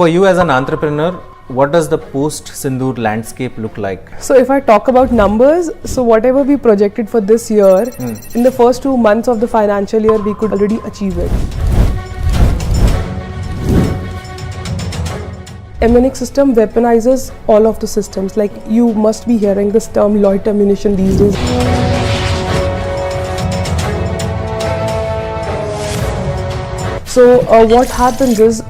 for you as an entrepreneur, what does the post-Sindoor landscape look like? So if I talk about numbers, so whatever we projected for this year, in the first 2 months of the financial year, we could already achieve it. Ammunic system weaponizes all of the systems. Like, you must be hearing this term loiter munition these days. So what happens is,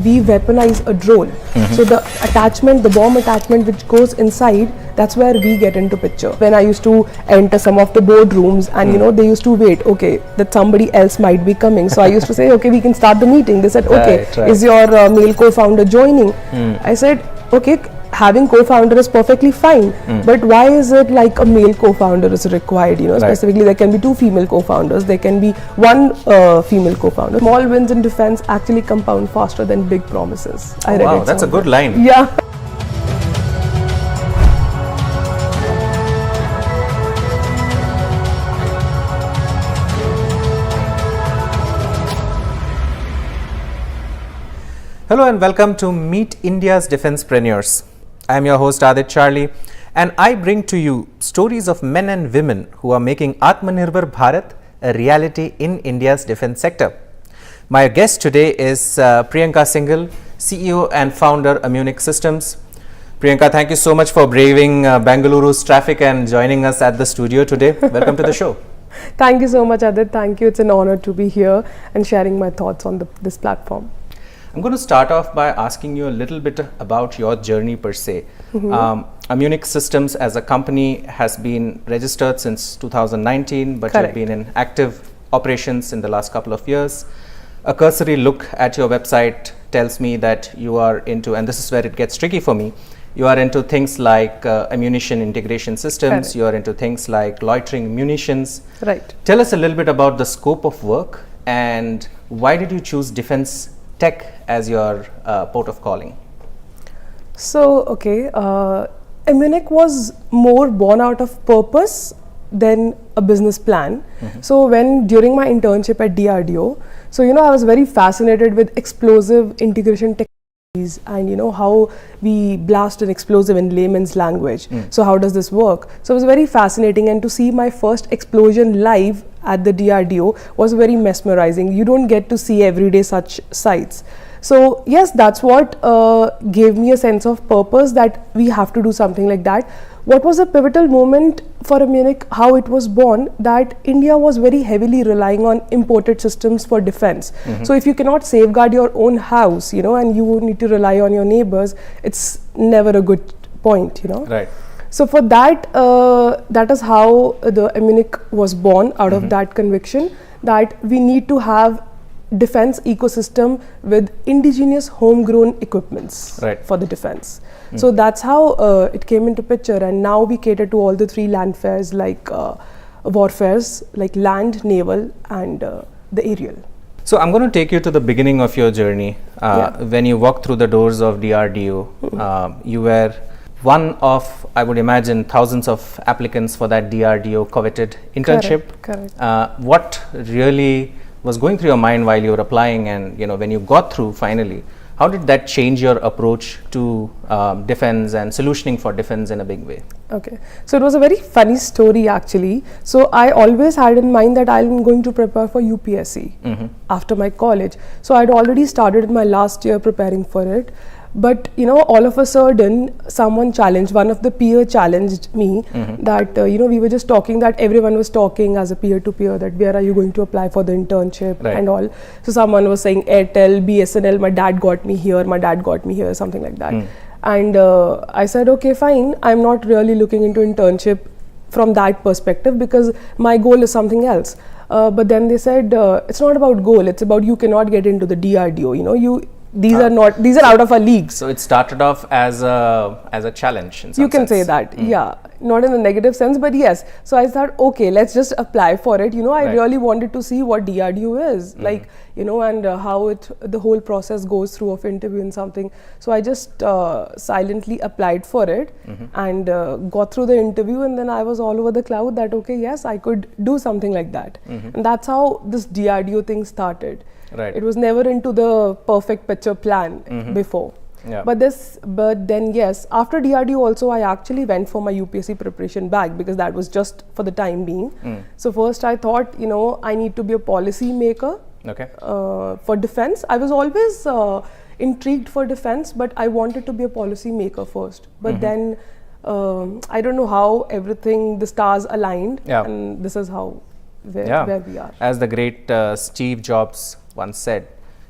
we weaponize a drone. So the attachment, the bomb attachment which goes inside, that's where we get into picture. When I used to enter some of the boardrooms and you know, they used to wait, okay, that somebody else might be coming. So I used to say, okay, we can start the meeting. They said, okay, right. Is your male co-founder joining? I said, okay, having co-founder is perfectly fine, but why is it like a male co-founder is required? You know, specifically there can be 2 female co-founders, there can be 1 female co-founder. Small wins in defense actually compound faster than big promises. I read wow, that's a good line. Yeah. Hello and welcome to Meet India's Defencepreneurs. I am your host Adit Charlie, and I bring to you stories of men and women who are making Atmanirbhar Bharat a reality in India's defense sector. My guest today is Priyanka Singhal, CEO and founder Ammunic Systems. Priyanka, thank you so much for braving Bengaluru's traffic and joining us at the studio today. Welcome to the show. Thank you so much, Adit. Thank you. It's an honor to be here and sharing my thoughts on this platform. I'm going to start off by asking you a little bit about your journey per se. Ammunic Systems as a company has been registered since 2019, but you've been in active operations in the last couple of years. A cursory look at your website tells me that you are into, and this is where it gets tricky for me, you are into things like ammunition integration systems, you are into things like loitering munitions. Right. Tell us a little bit about the scope of work and why did you choose defense tech as your port of calling? So, okay, Ammunic was more born out of purpose than a business plan. So during my internship at DRDO, so you know, I was very fascinated with explosive integration technologies and you know how we blast an explosive in layman's language. So how does this work? So it was very fascinating, and to see my first explosion live at the DRDO was very mesmerizing. You don't get to see every day such sites. So yes, that's what gave me a sense of purpose that we have to do something like that. What was a pivotal moment for Ammunic, how it was born, that India was very heavily relying on imported systems for defense. So if you cannot safeguard your own house, you know, and you need to rely on your neighbors, it's never a good point, you know. Right. So for that, that is how the Ammunic was born, out of that conviction that we need to have defense ecosystem with indigenous homegrown equipments for the defense. So that's how it came into picture, and now we cater to all the 3 land fares, like warfares, like land, naval and the aerial. So I'm going to take you to the beginning of your journey. When you walked through the doors of DRDO, you were one of, I would imagine, thousands of applicants for that DRDO coveted internship. Correct. What really was going through your mind while you were applying, and you know, when you got through finally, how did that change your approach to defense and solutioning for defense in a big way? Okay, so it was a very funny story actually. So I always had in mind that I'm going to prepare for UPSC after my college. So I'd already started in my last year preparing for it. But you know, all of a sudden someone challenged, one of the peer challenged me that you know, we were just talking, that everyone was talking as a peer to peer that where are you going to apply for the internship and all. So someone was saying Airtel, BSNL, my dad got me here, something like that. And I said, okay, fine, I'm not really looking into internship from that perspective because my goal is something else. But then they said, it's not about goal, it's about you cannot get into the DRDO, you know, these are out of our league. So it started off as a challenge in some You can sense. say that, yeah. Not in a negative sense, but yes. So I thought, okay, let's just apply for it. You know, I really wanted to see what DRDO is, like, you know, and how the whole process goes through of interview and something. So I just silently applied for it and got through the interview, and then I was all over the cloud that, okay, yes, I could do something like that. And that's how this DRDO thing started. Right. It was never into the perfect picture plan before. Yeah. But then yes, after DRDO also I actually went for my UPSC preparation back because that was just for the time being. So first I thought, I need to be a policy maker. Okay. For defense. I was always intrigued for defense, but I wanted to be a policy maker first. But then I don't know how the stars aligned, and this is how where we are. As the great Steve Jobs once said,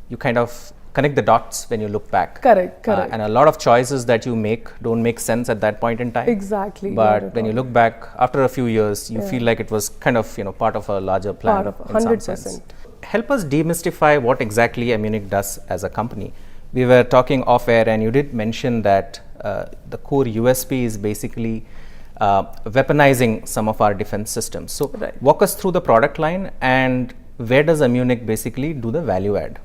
you kind of connect the dots when you look back. Correct. And a lot of choices that you make don't make sense at that point in time. Exactly. But when you look back after a few years, you feel like it was kind of part of a larger plan. Part of in some 100%. sense. Help us demystify what exactly Ammunic does as a company. We were talking off air and you did mention that the core USP is basically weaponizing some of our defense systems. So walk us through the product line and where does Ammunic basically do the value add?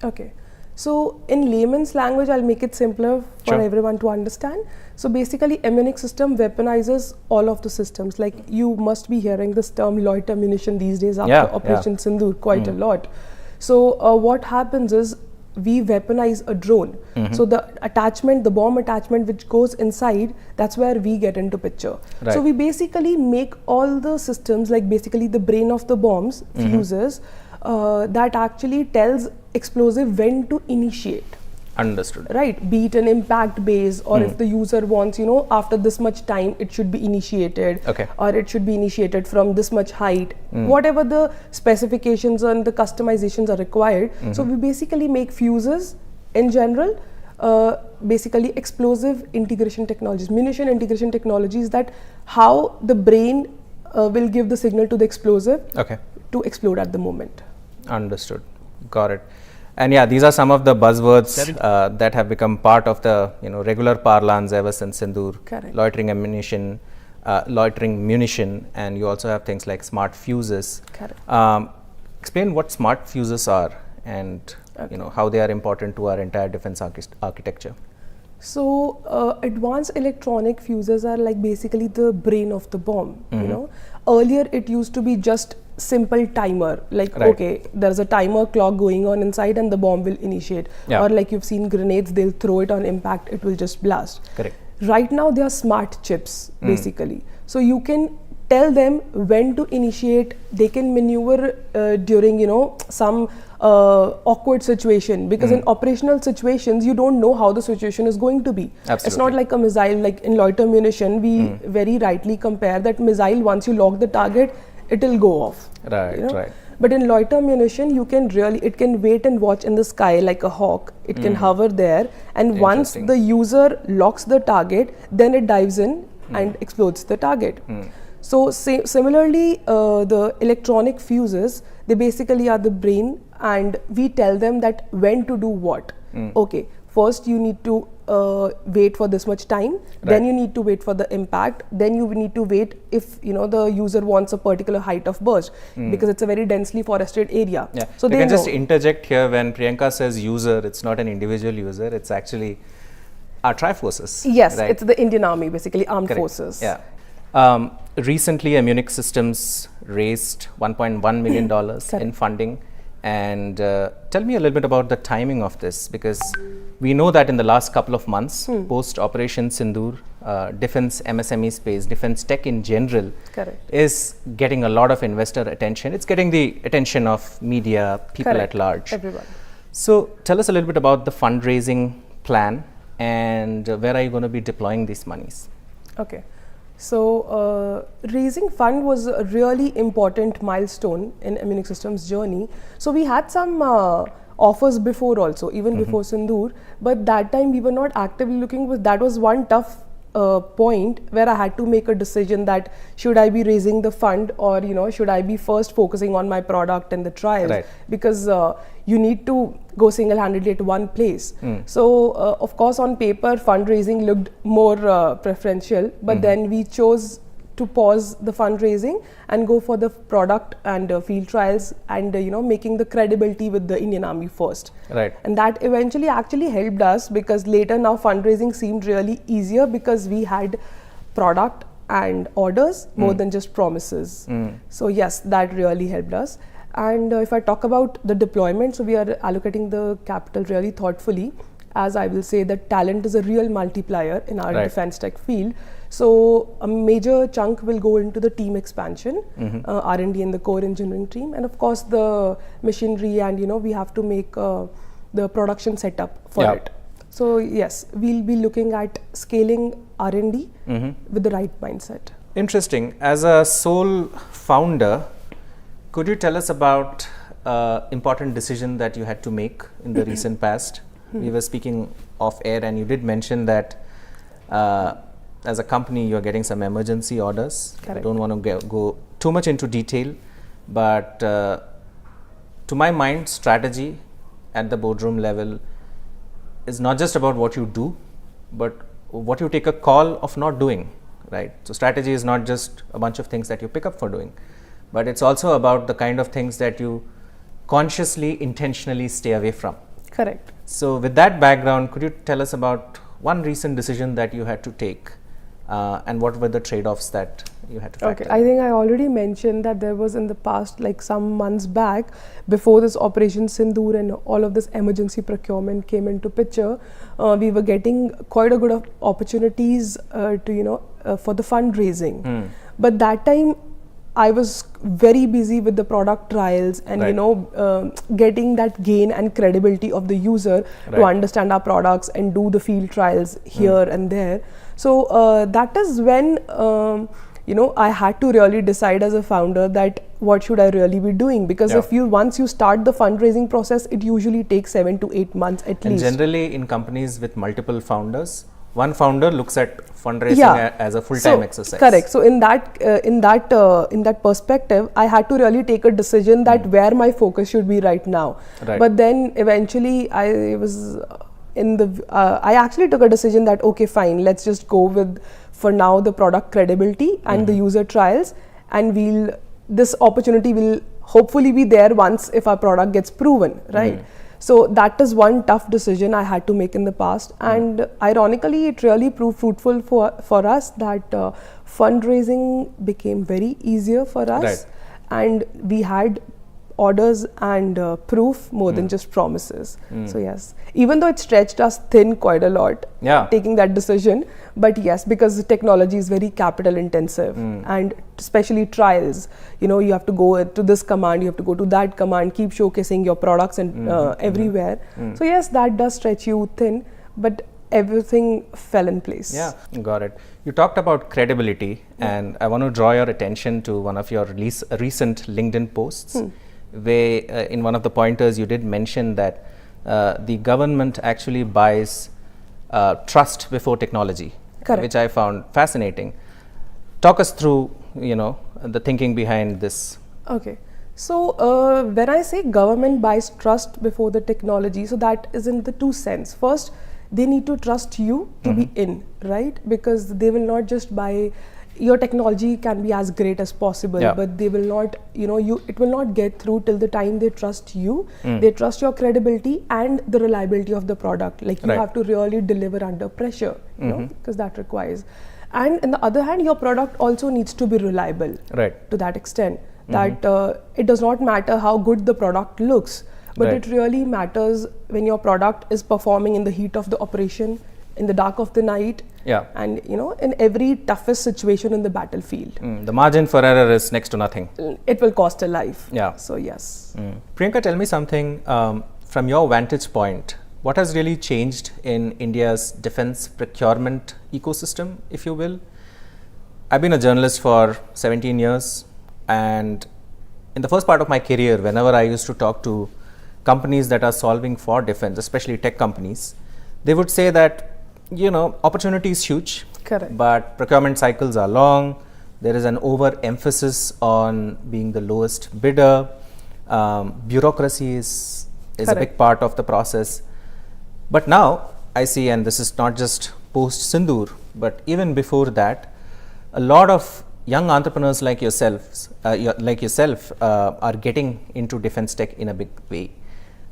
Okay. So in layman's language, I'll make it simpler for everyone to understand. So basically, Ammunic system weaponizes all of the systems. Like you must be hearing this term loiter munition these days after Operation Sindoor quite a lot. So what happens is we weaponize a drone. So the bomb attachment which goes inside, that's where we get into picture. So we basically make all the systems, like basically the brain of the bombs, fuses, that actually tells explosive when to initiate. Understood. Right, be it an impact base or if the user wants, after this much time it should be initiated, or it should be initiated from this much height, whatever the specifications and the customizations are required. So we basically make fuses in general, basically explosive integration technologies, munition integration technologies, that how the brain will give the signal to the explosive to explode at the moment. Understood. Got it. And these are some of the buzzwords that have become part of the regular parlance ever since Sindoor. Loitering ammunition, loitering munition, and you also have things like smart fuses. Explain what smart fuses are and how they are important to our entire defense architecture. So advanced electronic fuses are like basically the brain of the bomb. Earlier it used to be just simple timer, like there's a timer clock going on inside and the bomb will initiate, or like you've seen grenades, they'll throw it on impact, it will just blast. Right now they are smart chips basically, so you can tell them when to initiate. They can maneuver during some awkward situation, because in operational situations you don't know how the situation is going to be. It's not like a missile. Like in loiter munition, we very rightly compare that missile, once you lock the target, it will go off. Right. But in loiter munition, it can wait and watch in the sky like a hawk. It can hover there, and once the user locks the target, then it dives in and explodes the target. So similarly, the electronic fuses, they basically are the brain, and we tell them that when to do what. Okay, first you need to wait for this much time, then you need to wait for the impact, then you need to wait if the user wants a particular height of burst, because it's a very densely forested area. So you can just interject here. When Priyanka says user, it's not an individual user, it's actually our tri-forces. Yes, it's the Indian Army, basically armed forces. Recently, Ammunic Systems raised $1.1 million in funding. And tell me a little bit about the timing of this, because we know that in the last couple of months, post Operation Sindoor, defense MSME space, defense tech in general, is getting a lot of investor attention. It's getting the attention of media, people at large. Everyone. So tell us a little bit about the fundraising plan and where are you going to be deploying these monies? Okay. So raising fund was a really important milestone in Ammunic Systems' journey. So we had some offers before also, even before Sindoor, but that time we were not actively looking. But that was one tough point where I had to make a decision that should I be raising the fund, or should I be first focusing on my product and the trials, because you need to go single-handedly at one place. So of course on paper fundraising looked more preferential, but then we chose to pause the fundraising and go for the product and field trials and making the credibility with the Indian Army first. And that eventually actually helped us, because later now fundraising seemed really easier because we had product and orders more than just promises. So yes, that really helped us. And if I talk about the deployment, so we are allocating the capital really thoughtfully. as I will say that talent is a real multiplier in our Right. defense tech field. So a major chunk will go into the team expansion, R&D and the core engineering team, and of course the machinery, and we have to make the production setup for Yeah. it. So yes, we'll be looking at scaling R&D with the right mindset. Interesting. As a sole founder, could you tell us about important decision that you had to make in the recent past? We were speaking off air, and you did mention that as a company you're getting some emergency orders. Correct. I don't want to go too much into detail, but to my mind, strategy at the boardroom level is not just about what you do, but what you take a call of not doing, right? So strategy is not just a bunch of things that you pick up for doing, but it's also about the kind of things that you consciously, intentionally stay away from. Correct. So with that background, could you tell us about one recent decision that you had to take, and what were the trade-offs that you had to factor? Okay, I think I already mentioned that there was in the past, like some months back, before this Operation Sindoor and all of this emergency procurement came into picture, we were getting quite a good of opportunities to for the fundraising. But that time I was very busy with the product trials and Right. getting that gain and credibility of the user to Right. understand our products and do the field trials here and there. So that is when I had to really decide as a founder that what should I really be doing, because Yeah. if you once you start the fundraising process, it usually takes 7 to 8 months at And least. generally in companies with multiple founders, one founder looks at fundraising as a full-time exercise. Correct. So in that perspective, I had to really take a decision that where my focus should be right now. Right. But then eventually I was I actually took a decision that okay, fine, let's just go with for now the product credibility and the user trials, and this opportunity will hopefully be there once if our product gets proven, right? So that is one tough decision I had to make in the past, and ironically it really proved fruitful for us that fundraising became very easier for us. Right. And we had orders and proof more than just promises. So yes, even though it stretched us thin quite a lot, Yeah. taking that decision, but yes, because the technology is very capital intensive, and especially trials, you have to go to this command, you have to go to that command, keep showcasing your products and everywhere. So yes, that does stretch you thin, but everything fell in place. Yeah, got it. You talked about credibility, and I want to draw your attention to one of your recent LinkedIn posts, where in one of the pointers you did mention that the government actually buys trust before technology. Correct. Which I found fascinating. Talk us through, the thinking behind this. Okay. So when I say government buys trust before the technology, so that is in the two sense. First, they need to trust you to be in, right? Because they will not just buy your technology can be as great as possible, Yeah. but they will not, it will not get through till the time they trust you. They trust your credibility and the reliability of the product. Like you Right. have to really deliver under pressure, because that requires. And on the other hand, your product also needs to be reliable. Right. To that extent, that it does not matter how good the product looks, but Right. it really matters when your product is performing in the heat of the operation, in the dark of the night, Yeah. and in every toughest situation in the battlefield. The margin for error is next to nothing. It will cost a life. Yeah. So yes. Priyanka, tell me something from your vantage point. What has really changed in India's defense procurement ecosystem, if you will? I've been a journalist for 17 years, and in the first part of my career, whenever I used to talk to companies that are solving for defense, especially tech companies, they would say that opportunity is huge. Correct. But procurement cycles are long. There is an overemphasis on being the lowest bidder. Bureaucracy is a Correct. big part of the process. But now I see, and this is not just post Sindoor, but even before that, a lot of young entrepreneurs like yourself are getting into defense tech in a big way.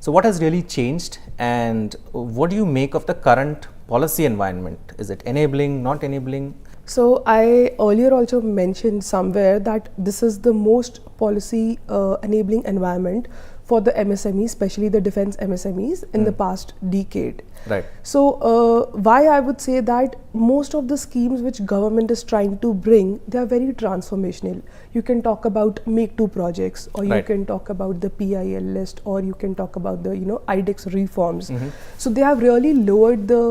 So what has really changed, and what do you make of the current policy environment? Is it enabling, not enabling? So I earlier also mentioned somewhere that this is the most policy enabling environment for the MSMEs, especially the defense MSMEs in the past decade. Right. So why I would say that most of the schemes which government is trying to bring, they are very transformational. You can talk about Make 2 projects, or you can talk about the PIL list, or you can talk about the IDEX reforms. So they have really lowered the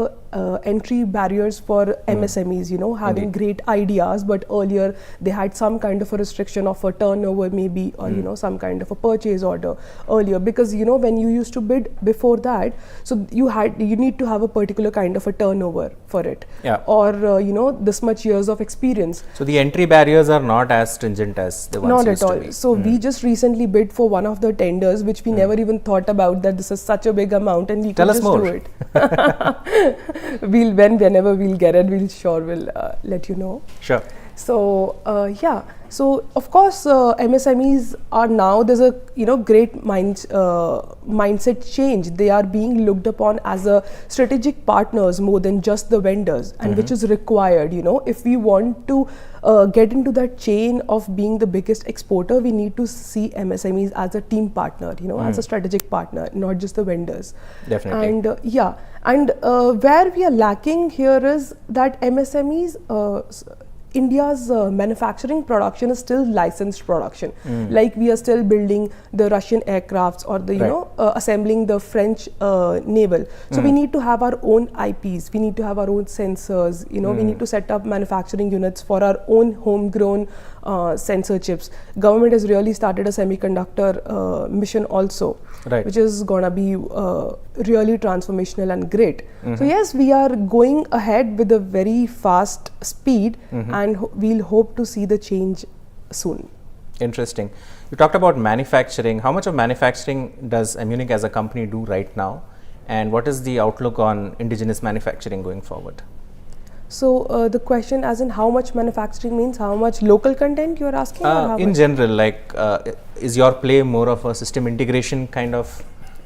entry barriers for MSMEs, having great ideas, but earlier they had some kind of a restriction of a turnover maybe, or some kind of a purchase order earlier, because when you used to bid before that, so you need to have a particular kind of a turnover for it, or this much years of experience. So the entry barriers are not as stringent as the ones used to be. Not at all. So we just recently bid for one of the tenders which we never even thought about, that this is such a big amount and we could just do it. Whenever we'll get it, we'll let you know. Sure. So so of course MSMEs are now, there's a great mindset change. They are being looked upon as a strategic partners more than just the vendors, and which is required. If we want to get into that chain of being the biggest exporter, we need to see MSMEs as a team partner, as a strategic partner, not just the vendors. Definitely. And where we are lacking here is that MSMEs, India's manufacturing production is still licensed production. Like we are still building the Russian aircrafts, or the assembling the French naval. So we need to have our own IPs. We need to have our own sensors. We need to set up manufacturing units for our own homegrown sensor chips. Government has really started a semiconductor mission also, which is gonna be really transformational and great. So yes, we are going ahead with a very fast speed, and we'll hope to see the change soon. Interesting. You talked about manufacturing. How much of manufacturing does Ammunic as a company do right now, and what is the outlook on indigenous manufacturing going forward? So the question as in how much manufacturing means, how much local content you are asking? In general, like is your play more of a system integration kind of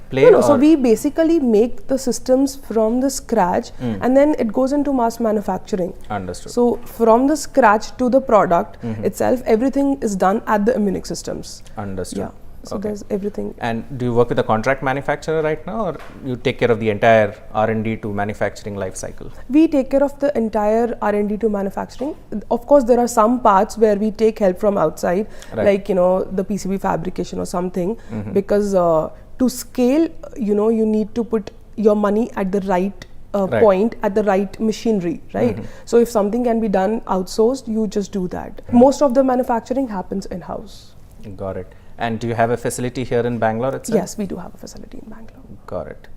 play? No, so we basically make the systems from the scratch, and then it goes into mass manufacturing. Understood. So from the scratch to the product itself, everything is done at the Ammunic Systems. Understood. Yeah. So there's everything. And do you work with a contract manufacturer right now, or you take care of the entire R&D to manufacturing life cycle? We take care of the entire R&D to manufacturing. Of course, there are some parts where we take help from outside, like the PCB fabrication or something, because to scale, you need to put your money at the right point, at the right machinery, right? So if something can be done outsourced, you just do that. Most of the manufacturing happens in-house. Got it. And do you have a facility here in Bangalore itself? Yes, we do have a facility in Bangalore. Got it.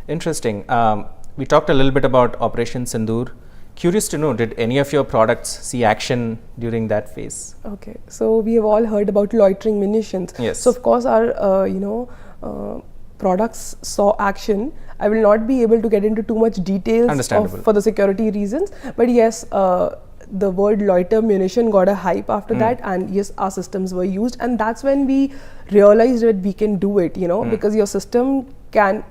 Interesting. We talked a little bit about Operation Sindoor. Curious to know, did any of your products see action during that phase? Okay, so we have all heard about loitering munitions. Yes. So of course our products saw action. I will not be able to get into too much details for the security reasons, but yes, the word loiter munition got a hype after that, and yes, our systems were used, and that's when we realized that we can do it, because your system can.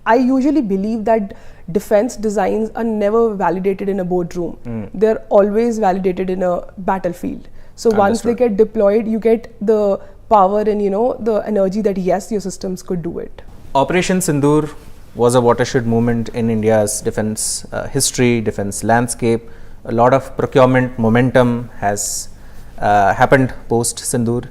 I usually believe that defense designs are never validated in a boardroom. They're always validated in a battlefield. So once they get deployed, you get the power and the energy that yes, your systems could do it. Operation Sindoor was a watershed moment in India's defense history, defense landscape. A lot of procurement momentum has happened post Sindoor.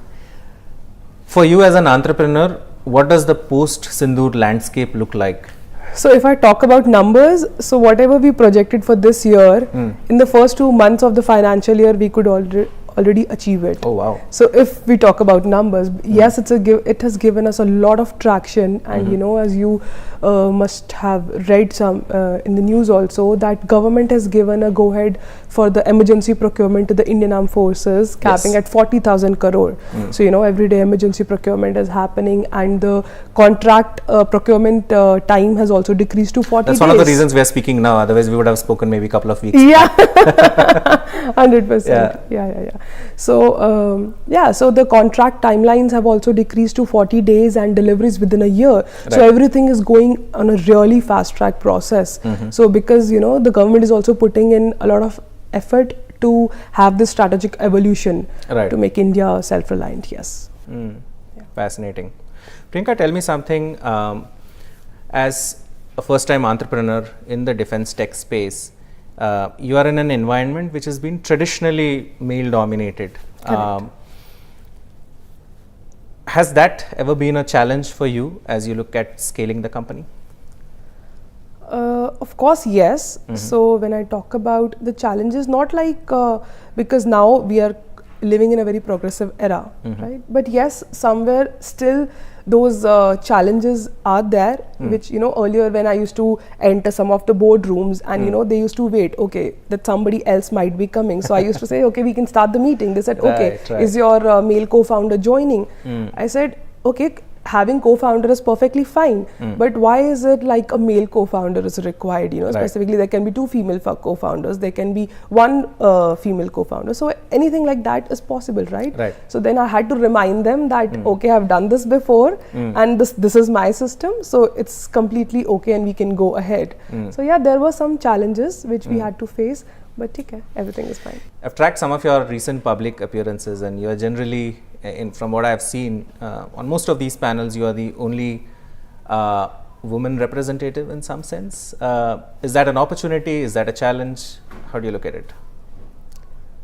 For you as an entrepreneur, what does the post Sindoor landscape look like? So if I talk about numbers, so whatever we projected for this year, in the first 2 months of the financial year, we could already achieve it. Oh wow. So if we talk about numbers, yes, it has given us a lot of traction, and as you must have read some in the news also, that government has given a go ahead for the emergency procurement to the Indian Armed Forces, capping at 40,000 crore. So every day emergency procurement is happening, and the contract procurement time has also decreased to 40 days. That's one of the reasons we are speaking now, otherwise we would have spoken maybe a couple of weeks back. 100%. Yeah. So so the contract timelines have also decreased to 40 days and deliveries within a year. So everything is going on a really fast track process. So because the government is also putting in a lot of effort to have this strategic evolution to make India self-reliant. Yes. Fascinating. Priyanka, tell me something. As a first-time entrepreneur in the defense tech space, you are in an environment which has been traditionally male-dominated. Has that ever been a challenge for you as you look at scaling the company? Of course, yes. So when I talk about the challenges, not like because now we are living in a very progressive era, right? But yes, somewhere still those challenges are there, which, you know, earlier when I used to enter some of the boardrooms and, you know, they used to wait, okay, that somebody else might be coming. So I used to say, okay, we can start the meeting. They said, okay, is your male co-founder joining? I said, okay, having co-founder is perfectly fine, but why is it like a male co-founder is required? You know, specifically there can be 2 female co-founders, there can be 1 female co-founder, so anything like that is possible, right? So then I had to remind them that okay, I've done this before, and this is my system, so it's completely okay and we can go ahead. So yeah, there were some challenges which we had to face, but okay, everything is fine. I've tracked some of your recent public appearances, and you are generally, from what I've seen, on most of these panels, you are the only woman representative in some sense. Is that an opportunity? Is that a challenge? How do you look at it?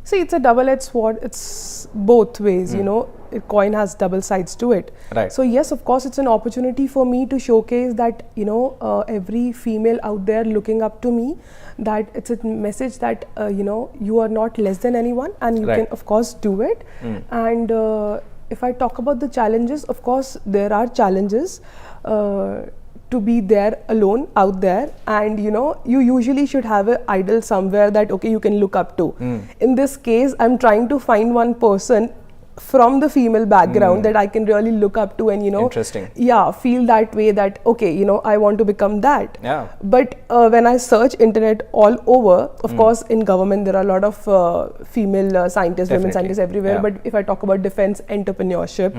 See, it's a double-edged sword. It's both ways, you know, a coin has double sides to it. So yes, of course, it's an opportunity for me to showcase that, you know, every female out there looking up to me, that it's a message that, you know, you are not less than anyone, and you can, of course, do it. And if I talk about the challenges, of course, there are challenges. To be there alone out there, and you know, you usually should have an idol somewhere that okay, you can look up to. In this case, I'm trying to find one person from the female background that I can really look up to, and you know, yeah, feel that way, that okay, you know, I want to become that. But when I search internet all over, of course in government there are a lot of female scientists, women scientists everywhere, but if I talk about defense entrepreneurship,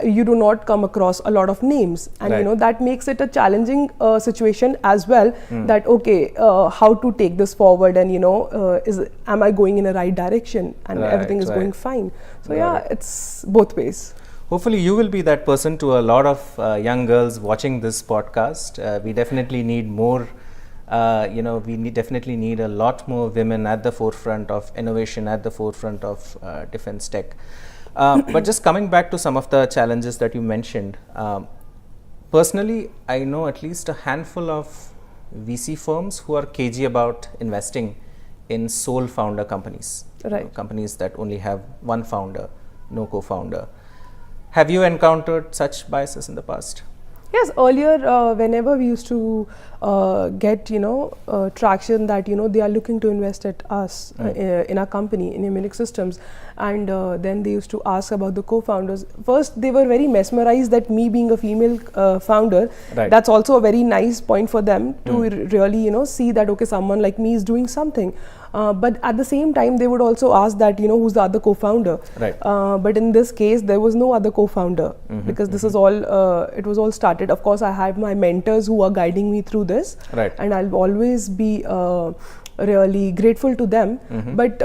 you do not come across a lot of names, and you know, that makes it a challenging situation as well, that okay, how to take this forward, and you know, am I going in a right direction, and everything is going fine. So yeah, it's both ways. Hopefully you will be that person to a lot of young girls watching this podcast. We definitely need more, you know, definitely need a lot more women at the forefront of innovation, at the forefront of defense tech. But just coming back to some of the challenges that you mentioned, personally, I know at least a handful of VC firms who are cagey about investing in sole founder companies, you know, companies that only have one founder, no co-founder. Have you encountered such biases in the past? Yes, earlier whenever we used to get, you know, traction that, you know, they are looking to invest at us in our company, in Ammunic Systems, and then they used to ask about the co-founders. First, they were very mesmerized that me being a female founder, that's also a very nice point for them to really, you know, see that okay, someone like me is doing something. But at the same time, they would also ask that, you know, who's the other co-founder. But in this case, there was no other co-founder, because this is all, it was all started. Of course, I have my mentors who are guiding me through this, and I'll always be really grateful to them. But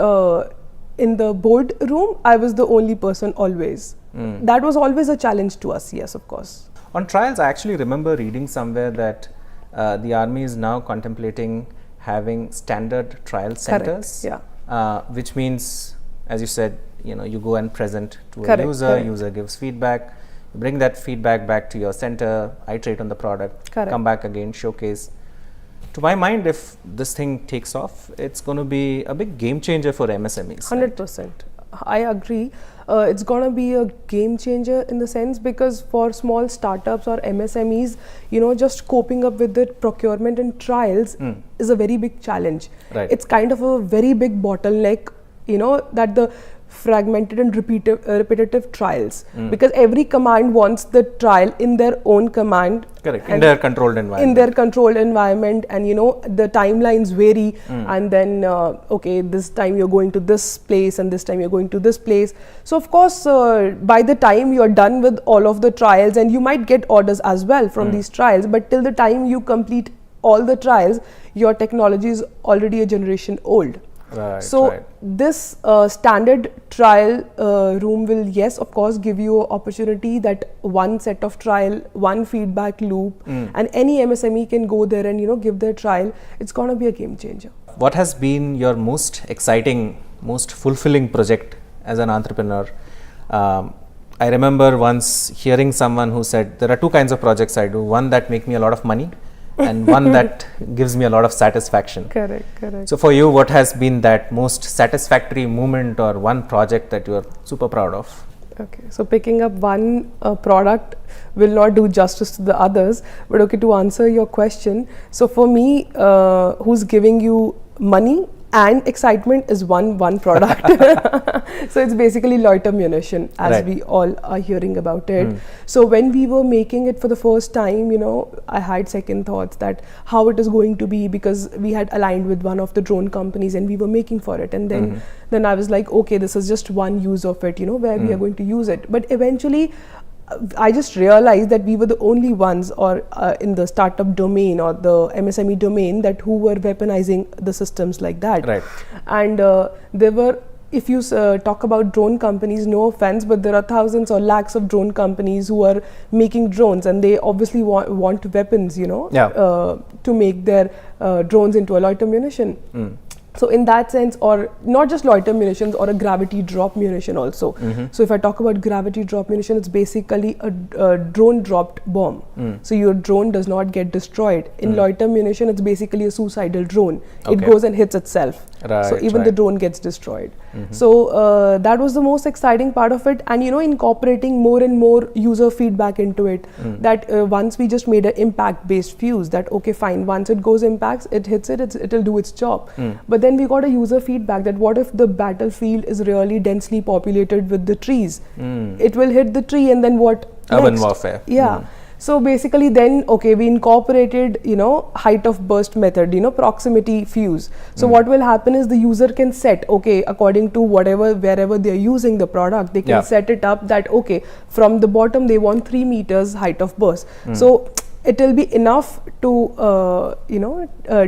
in the boardroom, I was the only person always. That was always a challenge to us, yes, of course. On trials, I actually remember reading somewhere that the Army is now contemplating having standard trial centers, which means, as you said, you know, you go and present to a user, user gives feedback, you bring that feedback back to your center, iterate on the product, come back again, showcase. To my mind, if this thing takes off, it's going to be a big game changer for MSMEs. 100%. I agree. It's going to be a game changer in the sense, because for small startups or MSMEs, you know, just coping up with the procurement and trials is a very big challenge. It's kind of a very big bottleneck, you know, that the fragmented and repetitive trials, because every command wants the trial in their own command, in their controlled environment, and you know, the timelines vary, and then okay, this time you're going to this place and this time you're going to this place. So of course, by the time you're done with all of the trials, and you might get orders as well from these trials, but till the time you complete all the trials, your technology is already a generation old. Right, So right. this standard trial room will, yes, of course, give you an opportunity that one set of trial, one feedback loop, and any MSME can go there and give their trial. It's gonna be a game changer. What has been your most exciting, most fulfilling project as an entrepreneur? I remember once hearing someone who said there are two kinds of projects I do. One that make me a lot of money, and one that gives me a lot of satisfaction. Correct, correct. So for you, what has been that most satisfactory moment or one project that you are super proud of? Okay, so picking up one product will not do justice to the others, but okay, to answer your question, so for me, who's giving you money and excitement is one product. So it's basically loiter munition, as Right. we all are hearing about it. So when we were making it for the first time, I had second thoughts that how it is going to be, because we had aligned with one of the drone companies and we were making for it, and then I was like, okay, this is just one use of it, where we are going to use it. But eventually I just realized that we were the only ones, or in the startup domain or the MSME domain, that who were weaponizing the systems like that. Right. And there were, if you talk about drone companies, no offense, but there are thousands or lakhs of drone companies who are making drones, and they obviously want weapons, to make their drones into a loiter munition. So in that sense, or not just loiter munitions, or a gravity drop munition also. So if I talk about gravity drop munition, it's basically a drone dropped bomb. So your drone does not get destroyed. In loiter munition, it's basically a suicidal drone. It Okay. goes and hits itself. Right, so even the right. drone gets destroyed. So that was the most exciting part of it, and incorporating more and more user feedback into it. That once we just made an impact based fuse, that okay, fine, once it goes impacts, it hits it, it'll do its job. But then we got a user feedback that what if the battlefield is really densely populated with the trees? It will hit the tree, and then what Urban next? warfare. Yeah. So basically then, okay, we incorporated, height of burst method, proximity fuse. So what will happen is the user can set, okay, according to wherever they're using the product, they can set it up that, okay, from the bottom they want 3 meters height of burst. So it will be enough to,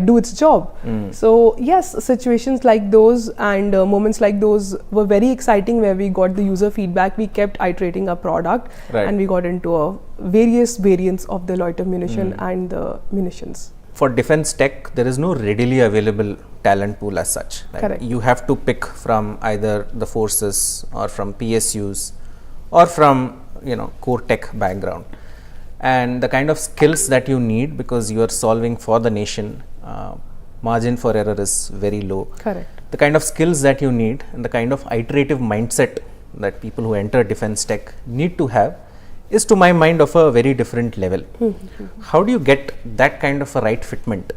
do its job. So yes, situations like those and moments like those were very exciting, where we got the user feedback, we kept iterating our product, Right. and we got into various variants of the loiter munition and the munitions. For defense tech, there is no readily available talent pool as such. Like Correct. you have to pick from either the forces or from PSUs or from core tech background. And the kind of skills that you need, because you are solving for the nation, margin for error is very low. Correct. The kind of skills that you need and the kind of iterative mindset that people who enter defense tech need to have is, to my mind, of a very different level. How do you get that kind of a right fitment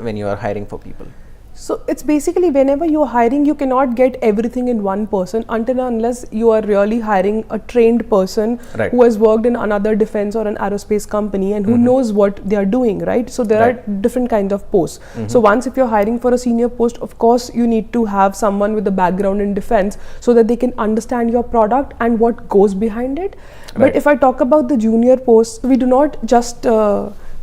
when you are hiring for people? So it's basically, whenever you're hiring, you cannot get everything in one person until and unless you are really hiring a trained person Right. who has worked in another defense or an aerospace company and who knows what they are doing, right? So there Right. are different kinds of posts. So once, if you're hiring for a senior post, of course you need to have someone with a background in defense so that they can understand your product and what goes behind it. Right. But if I talk about the junior posts, we do not just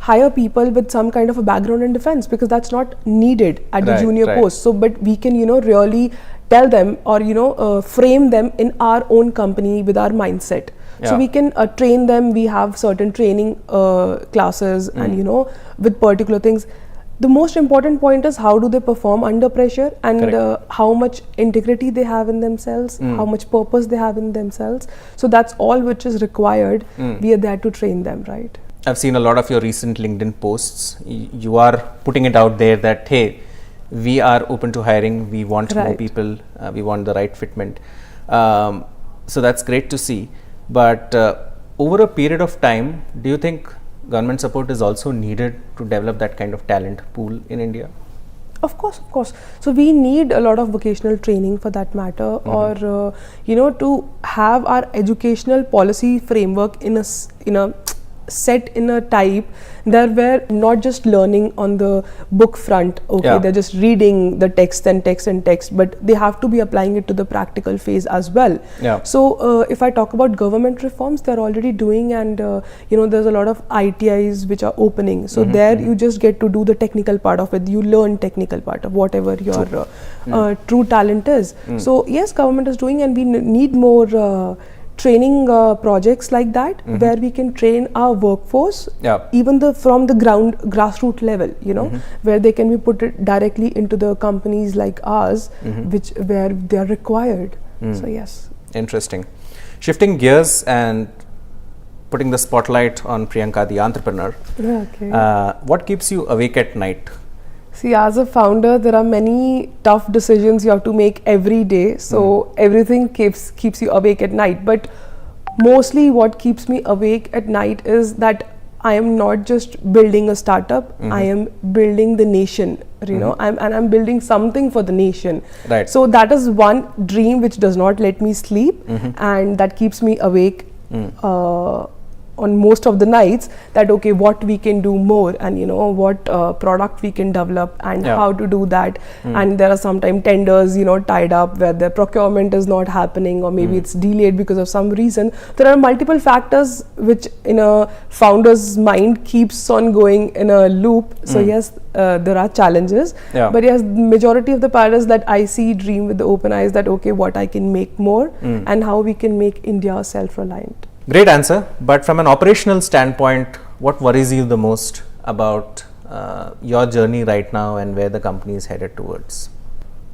hire people with some kind of a background in defense, because that's not needed at the Right, junior right. post. So but we can really tell them, or frame them in our own company with our mindset. So Yeah. we can train them. We have certain training classes and with particular things. The most important point is how do they perform under pressure, and Correct. how much integrity they have in themselves, how much purpose they have in themselves. So that's all which is required. We are there to train them, right? I've seen a lot of your recent LinkedIn posts. You are putting it out there that, hey, we are open to hiring, we want more Right. people, we want the right fitment. So that's great to see. But over a period of time, do you think government support is also needed to develop that kind of talent pool in India? Of course, of course. So we need a lot of vocational training for that matter, or to have our educational policy framework in a set in a type that we're not just learning on the book front. Okay, they're just reading the text and text and text, but they have to be applying it to the practical phase as well. So if I talk about government reforms, they're already doing, and there's a lot of ITIs which are opening. So there you just get to do the technical part of it. You learn technical part of whatever your true talent is. So yes, government is doing, and we need more training projects like that, where we can train our workforce, even from the grassroots level, where they can be put it directly into the companies like ours, where they are required. So yes. Interesting. Shifting gears and putting the spotlight on Priyanka, the entrepreneur. What keeps you awake at night? See, as a founder, there are many tough decisions you have to make every day. So everything keeps you awake at night. But mostly what keeps me awake at night is that I am not just building a startup, I am building the nation, I'm building something for the nation. So that is one dream which does not let me sleep, and that keeps me awake on most of the nights, that okay, what we can do more, and what product we can develop, and how to do that. And there are sometimes tenders tied up where the procurement is not happening, or maybe it's delayed because of some reason. There are multiple factors which in a founder's mind keeps on going in a loop. So yes, there are challenges, but yes, majority of the part is that I see dream with the open eyes, that okay, what I can make more, and how we can make India self-reliant. Great answer. But from an operational standpoint, what worries you the most about your journey right now and where the company is headed towards?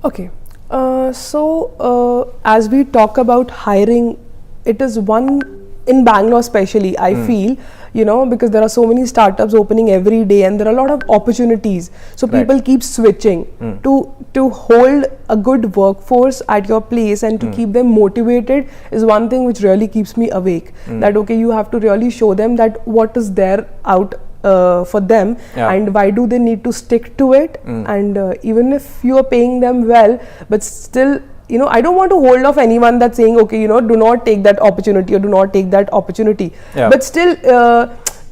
Okay. So as we talk about hiring, it is one in Bangalore especially, I feel, because there are so many startups opening every day, and there are a lot of opportunities. So people keep switching to hold a good workforce at your place, and to keep them motivated is one thing which really keeps me awake. That okay, you have to really show them that what is there out for them, and why do they need to stick to it. And even if you are paying them well, but still, I don't want to hold off anyone that's saying, okay, do not take that opportunity, or do not take that opportunity. But still,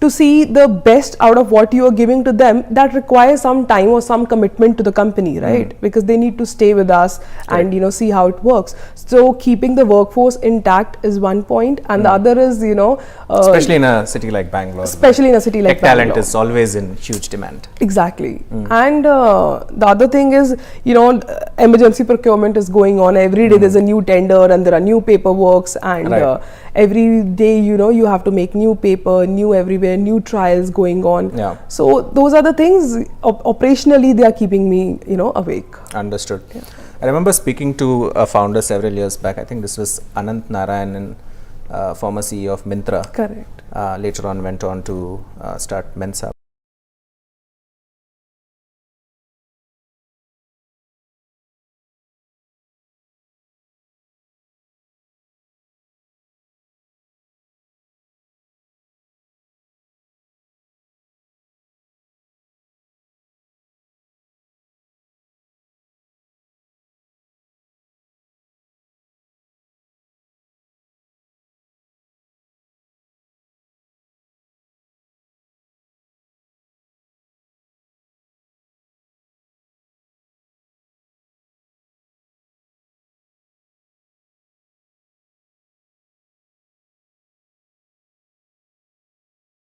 to see the best out of what you are giving to them, that requires some time or some commitment to the company, right? Because they need to stay with us and see how it works. So keeping the workforce intact is one point, and the other is especially in a city like Bangalore. Especially in a city like Bangalore, talent is always in huge demand. Exactly. And the other thing is, emergency procurement is going on every day. There's a new tender, and there are new paperworks, and every day you have to make new paper, new everywhere, new trials going on. So those are the things operationally they are keeping me awake. Understood. I remember speaking to a founder several years back. I think this was Anant Narayanan, former CEO of Myntra. Correct. Later on went on to start Mensa.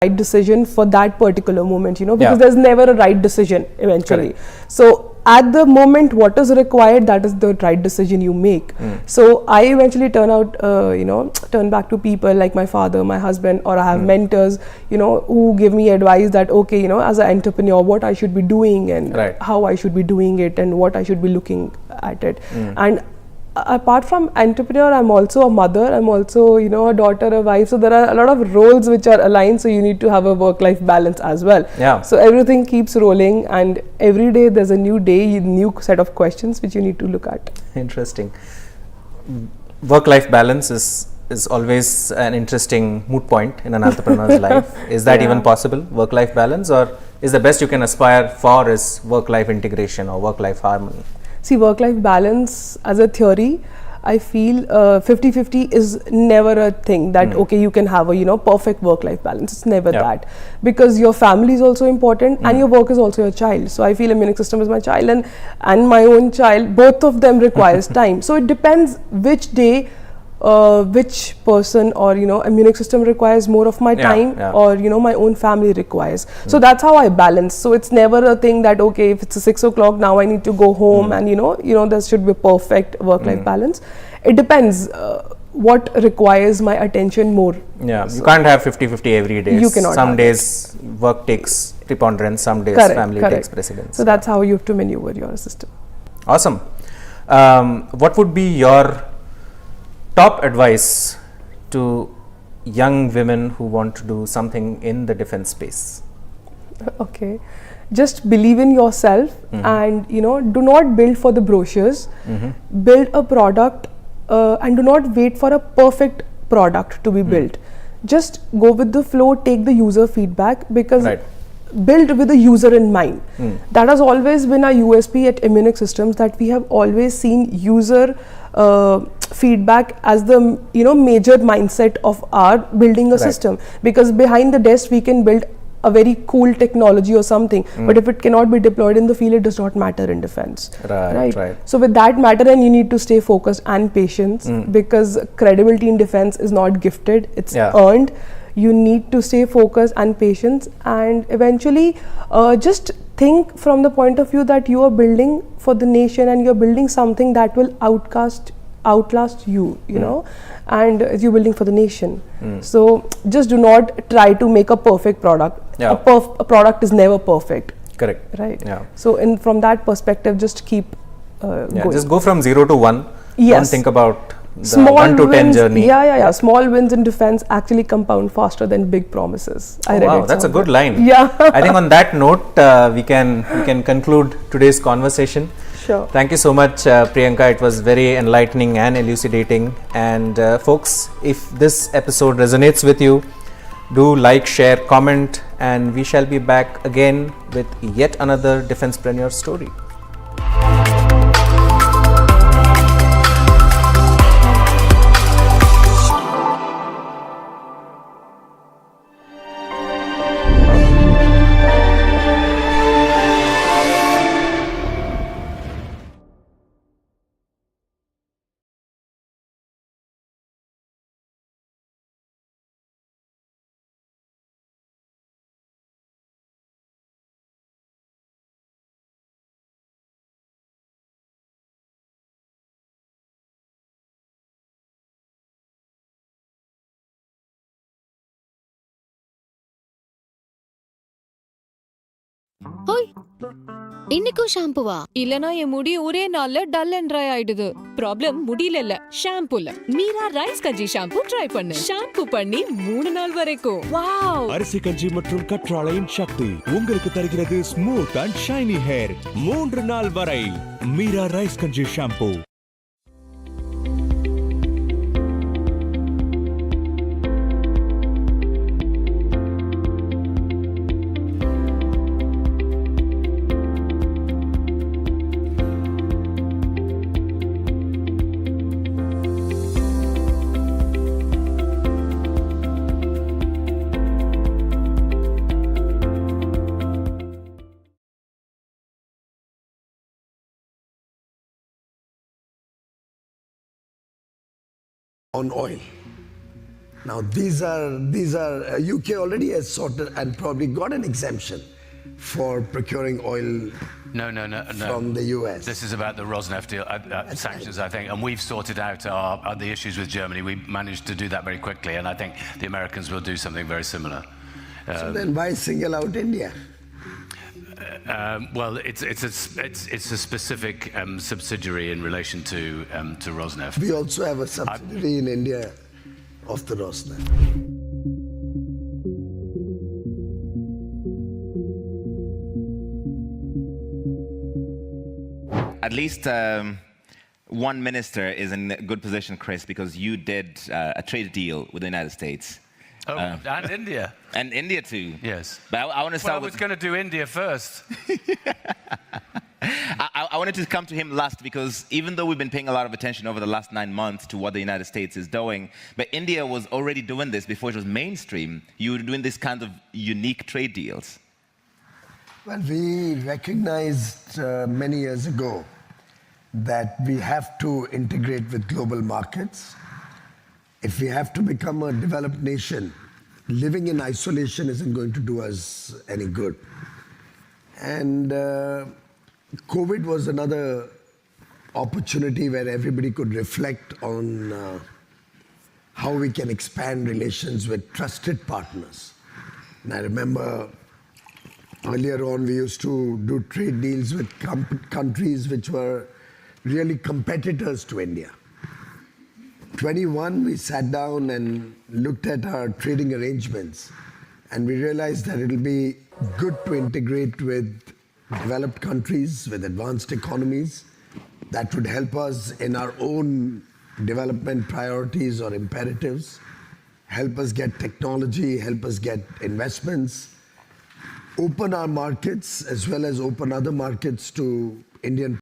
Right decision for that particular moment, because there's never a right decision eventually. So at the moment, what is required, that is the right decision you make. So I eventually turn back to people like my father, my husband, or I have mentors, who give me advice that, okay, as an entrepreneur, what I should be doing, and how I should be doing it, and what I should be looking at it. And apart from entrepreneur, I'm also a mother, I'm also a daughter, a wife, so there are a lot of roles which are aligned, so you need to have a work-life balance as well. So everything keeps rolling, and every day there's a new day, new set of questions which you need to look at. Interesting. Work-life balance is always an interesting moot point in an entrepreneur's life. Is that even possible, work-life balance, or is the best you can aspire for is work-life integration or work-life harmony? See, work-life balance as a theory, I feel 50-50 is never a thing that okay, you can have a perfect work-life balance. It's never that, because your family is also important and your work is also your child. So I feel Ammunic System is my child, and my own child. Both of them requires time. So it depends which day. Which person or Ammunic System requires more of my time, or my own family requires. So that's how I balance. So it's never a thing that okay, if it's 6 o'clock now I need to go home, and there should be perfect work-life balance. It depends what requires my attention more. You can't have 50-50 every day. You cannot. Some days work takes preponderance, some days family takes precedence. So that's how you have to maneuver your system. Awesome. What would be your top advice to young women who want to do something in the defense space? Okay, just believe in yourself, and do not build for the brochures. Build a product, and do not wait for a perfect product to be built. Just go with the flow, take the user feedback, because build with the user in mind. That has always been our USP at Ammunic Systems, that we have always seen user feedback as the major mindset of our building a system, because behind the desk we can build a very cool technology or something, but if it cannot be deployed in the field, it does not matter in defense. Right. So with that matter, and you need to stay focused and patient, because credibility in defense is not gifted, it's earned. You need to stay focused and patient, and eventually just think from the point of view that you are building for the nation, and you're building something that will outlast you, and you're building for the nation. So just do not try to make a perfect product. A product is never perfect. Correct. Right. So from that perspective, just keep going. Just go from 0 to 1. Yes. Don't think about the small 1 to 10 wins, journey. Small wins in defense actually compound faster than big promises. Wow, that's a good line. I think on that note, we can conclude today's conversation. Sure. Thank you so much, Priyanka. It was very enlightening and elucidating. And folks, if this episode resonates with you, do like, share, comment, and we shall be back again with yet another Defencepreneur story. ஹோய், இன்னைக்கும் ஷாம்புவா? இல்லனா என் முடி ஒரே நாள்ல dull and try ஆயிடுது. Problem முடியல இல்ல, ஷாம்புல. Meera rice கஞ்சி ஷாம்பு ட்ரை பண்ணு. ஷாம்பு பண்ணி 3 நாள் வரைக்கும். வாவ்! அரிசி கஞ்சி மற்றும் கற்றாழையின் சக்தி உங்களுக்கு தருகிறது ஸ்மூத் அண்ட் ஷைனி ஹேர் 3 நாள் வரை. மீரா ரைஸ் கஞ்சி shampoo. On oil. Now these are UK already has sorted and probably got an exemption for procuring oil. No. From the US. This is about the Rosneft deal, sanctions, I think, and we've sorted out the issues with Germany. We managed to do that very quickly, and I think the Americans will do something very similar. So then why single out India? Well, it's a specific subsidiary in relation to Rosneft. We also have a subsidiary in India of the Rosneft. At least one minister is in a good position, Chris, because you did a trade deal with the United States. And India. And India too. Yes. But I want to start I was going to do India first. I wanted to come to him last because even though we've been paying a lot of attention over the last 9 months to what the United States is doing, but India was already doing this before it was mainstream. You were doing this kind of unique trade deals. Well, we recognized many years ago that we have to integrate with global markets. If we have to become a developed nation, living in isolation isn't going to do us any good. And COVID was another opportunity where everybody could reflect on how we can expand relations with trusted partners. And I remember earlier on we used to do trade deals with countries which were really competitors to India. 21, we sat down and looked at our trading arrangements, and we realized that it'll be good to integrate with developed countries, with advanced economies. That would help us in our own development priorities or imperatives, help us get technology, help us get investments, open our markets as well as open other markets to Indian